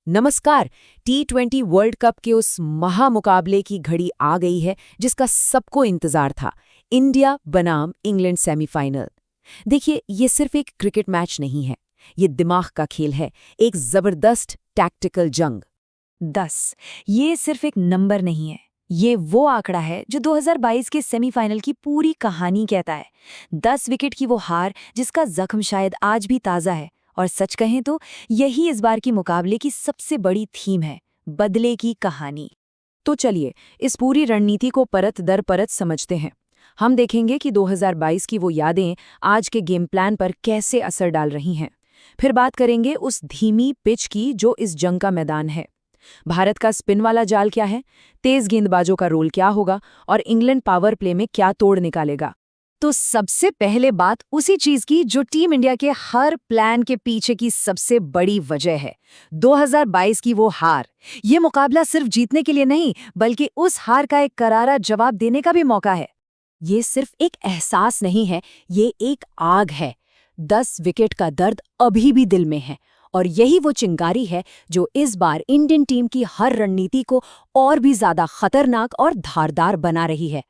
नमस्कार। T20 world cup के उस महामुकाबले की घड़ी आ गई है जिसका सबको इंतजार था। इंडिया बनाम इंग्लैंड सेमीफाइनल। देखिए, ये सिर्फ एक क्रिकेट मैच नहीं है, ये दिमाग का खेल है, एक जबरदस्त टैक्टिकल जंग। 10 ये सिर्फ एक नंबर नहीं है, ये वो आंकड़ा है जो 2022 के सेमीफाइनल की पूरी कहानी कहता है। 10 विकेट की वो हार जिसका जख्म शायद आज भी ताज़ा है। और सच कहें तो यही इस बार की मुकाबले की सबसे बड़ी थीम है, बदले की कहानी। तो चलिए, इस पूरी रणनीति को परत दर परत समझते हैं। हम देखेंगे कि 2022 की वो यादें आज के गेम प्लान पर कैसे असर डाल रही हैं। फिर बात करेंगे उस धीमी पिच की जो इस जंग का मैदान है। भारत का स्पिन वाला जाल क्या है, तेज गेंदबाजों का रोल क्या होगा और इंग्लैंड पावर प्ले में क्या तोड़ निकालेगा। तो सबसे पहले बात उसी चीज की जो टीम इंडिया के हर प्लान के पीछे की सबसे बड़ी वजह है, 2022 की वो हार। ये मुकाबला सिर्फ जीतने के लिए नहीं, बल्कि उस हार का एक करारा जवाब देने का भी मौका है। ये सिर्फ एक एहसास नहीं है, ये एक आग है। 10 विकेट का दर्द अभी भी दिल में है और यही वो चिंगारी है जो इस बार इंडियन टीम की हर रणनीति को और भी ज्यादा खतरनाक और धारदार बना रही है।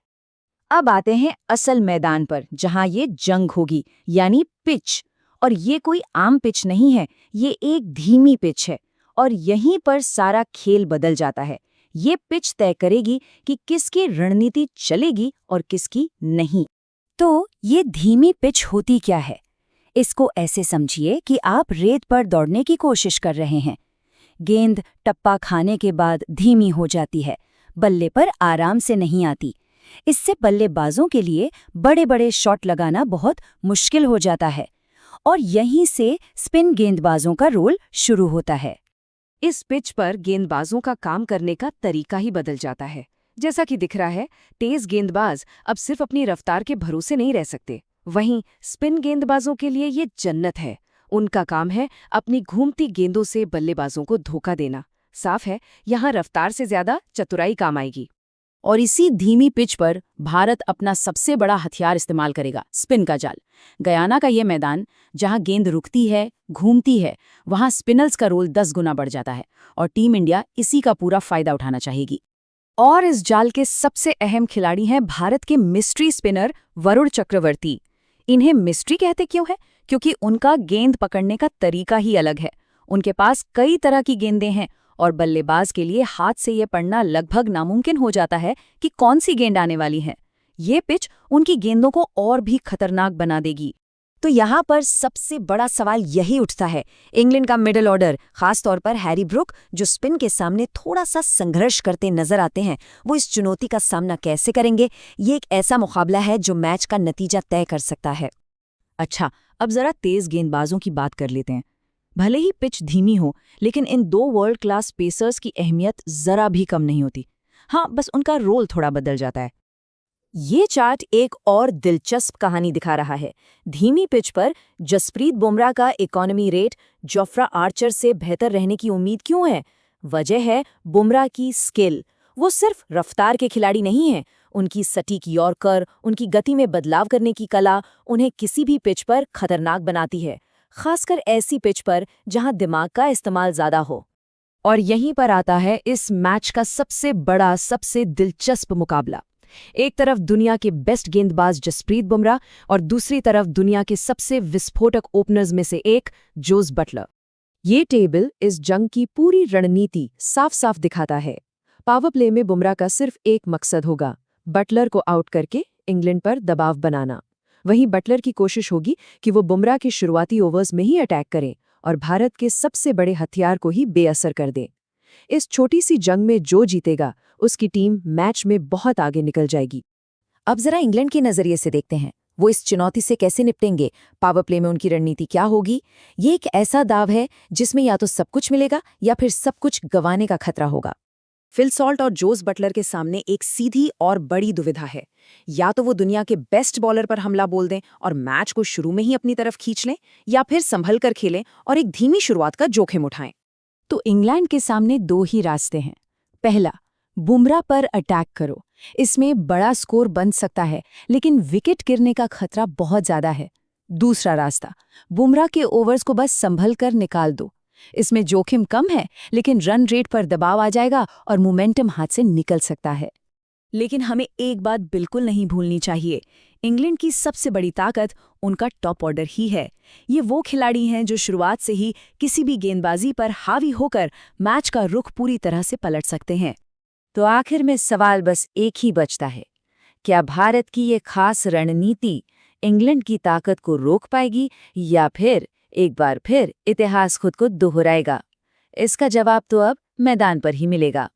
अब आते हैं असल मैदान पर, जहां ये जंग होगी, यानी पिच। और ये कोई आम पिच नहीं है, ये एक धीमी पिच है। और यहीं पर सारा खेल बदल जाता है। ये पिच तय करेगी कि किसकी रणनीति चलेगी और किसकी नहीं। तो ये धीमी पिच होती क्या है? इसको ऐसे समझिए कि आप रेत पर दौड़ने की कोशिश कर रहे हैं। गेंद टप्पा खाने के बाद धीमी हो जाती है, बल्ले पर आराम से नहीं आती। इससे बल्लेबाजों के लिए बड़े बड़े शॉट लगाना बहुत मुश्किल हो जाता है। और यहीं से स्पिन गेंदबाजों का रोल शुरू होता है। इस पिच पर गेंदबाजों का काम करने का तरीका ही बदल जाता है। जैसा कि दिख रहा है, तेज गेंदबाज अब सिर्फ अपनी रफ्तार के भरोसे नहीं रह सकते। वहीं स्पिन गेंदबाजों के लिए ये जन्नत है। उनका काम है अपनी घूमती गेंदों से बल्लेबाजों को धोखा देना। साफ है, यहाँ रफ्तार से ज्यादा चतुराई काम आएगी। और इसी धीमी पिच पर भारत अपना सबसे बड़ा हथियार इस्तेमाल करेगा, स्पिन का जाल। गयाना का ये मैदान, जहां गेंद रुकती है, घूमती है, वहां स्पिनर्स का रोल 10 गुना बढ़ जाता है और टीम इंडिया इसी का पूरा फायदा उठाना चाहेगी। और इस जाल के सबसे अहम खिलाड़ी हैं भारत के मिस्ट्री स्पिनर वरुण चक्रवर्ती। इन्हें मिस्ट्री कहते क्यों है? क्योंकि उनका गेंद पकड़ने का तरीका ही अलग है। उनके पास कई तरह की गेंदें हैं और बल्लेबाज के लिए हाथ से ये पढ़ना लगभग नामुमकिन हो जाता है कि कौन सी गेंद आने वाली है। ये पिच उनकी गेंदों को और भी खतरनाक बना देगी। तो यहाँ पर सबसे बड़ा सवाल यही उठता है, इंग्लैंड का मिडिल ऑर्डर, खासतौर पर हैरी ब्रूक, जो स्पिन के सामने थोड़ा सा संघर्ष करते नजर आते हैं, वो इस चुनौती का सामना कैसे करेंगे? ये एक ऐसा मुकाबला है जो मैच का नतीजा तय कर सकता है। अच्छा, अब जरा तेज गेंदबाजों की बात कर लेते हैं। भले ही पिच धीमी हो, लेकिन इन दो वर्ल्ड क्लास पेसर्स की अहमियत जरा भी कम नहीं होती। हाँ, बस उनका रोल थोड़ा बदल जाता है। ये चार्ट एक और दिलचस्प कहानी दिखा रहा है। धीमी पिच पर जसप्रीत बुमराह का इकोनॉमी रेट जोफ्रा आर्चर से बेहतर रहने की उम्मीद क्यों है? वजह है बुमराह की स्किल। वो सिर्फ रफ्तार के खिलाड़ी नहीं हैं। उनकी सटीक यॉर्कर, उनकी गति में बदलाव करने की कला उन्हें किसी भी पिच पर खतरनाक बनाती है, खासकर ऐसी पिच पर जहां दिमाग का इस्तेमाल ज्यादा हो। और यहीं पर आता है इस मैच का सबसे बड़ा, सबसे दिलचस्प मुकाबला। एक तरफ दुनिया के बेस्ट गेंदबाज जसप्रीत बुमराह और दूसरी तरफ दुनिया के सबसे विस्फोटक ओपनर्स में से एक जोस बटलर। ये टेबल इस जंग की पूरी रणनीति साफ साफ दिखाता है। पावर प्ले में बुमराह का सिर्फ एक मकसद होगा, बटलर को आउट करके इंग्लैंड पर दबाव बनाना। वहीं बटलर की कोशिश होगी कि वो बुमराह के शुरुआती ओवर्स में ही अटैक करें और भारत के सबसे बड़े हथियार को ही बेअसर कर दे। इस छोटी सी जंग में जो जीतेगा, उसकी टीम मैच में बहुत आगे निकल जाएगी। अब जरा इंग्लैंड के नजरिए से देखते हैं, वो इस चुनौती से कैसे निपटेंगे। पावर प्ले में उनकी रणनीति क्या होगी? ये एक ऐसा दाव है जिसमें या तो सब कुछ मिलेगा या फिर सब कुछ गंवाने का खतरा होगा। फिल सॉल्ट और जोस बटलर के सामने एक सीधी और बड़ी दुविधा है। या तो वो दुनिया के बेस्ट बॉलर पर हमला बोल दें और मैच को शुरू में ही अपनी तरफ खींच लें, या फिर संभल कर खेलें और एक धीमी शुरुआत का जोखिम उठाएं। तो इंग्लैंड के सामने दो ही रास्ते हैं। पहला, बुमराह पर अटैक करो। इसमें बड़ा स्कोर बन सकता है, लेकिन विकेट गिरने का खतरा बहुत ज्यादा है। दूसरा रास्ता, बुमराह के ओवर्स को बस संभल कर निकाल दो। इसमें जोखिम कम है, लेकिन रन रेट पर दबाव आ जाएगा और मोमेंटम हाथ से निकल सकता है। लेकिन हमें एक बात बिल्कुल नहीं भूलनी चाहिए, इंग्लैंड की सबसे बड़ी ताकत उनका टॉप ऑर्डर ही है। ये वो खिलाड़ी हैं जो शुरुआत से ही किसी भी गेंदबाजी पर हावी होकर मैच का रुख पूरी तरह से पलट सकते हैं। तो आखिर में सवाल बस एक ही बचता है, क्या भारत की ये खास रणनीति इंग्लैंड की ताकत को रोक पाएगी या फिर एक बार फिर इतिहास खुद को दोहराएगा? इसका जवाब तो अब मैदान पर ही मिलेगा।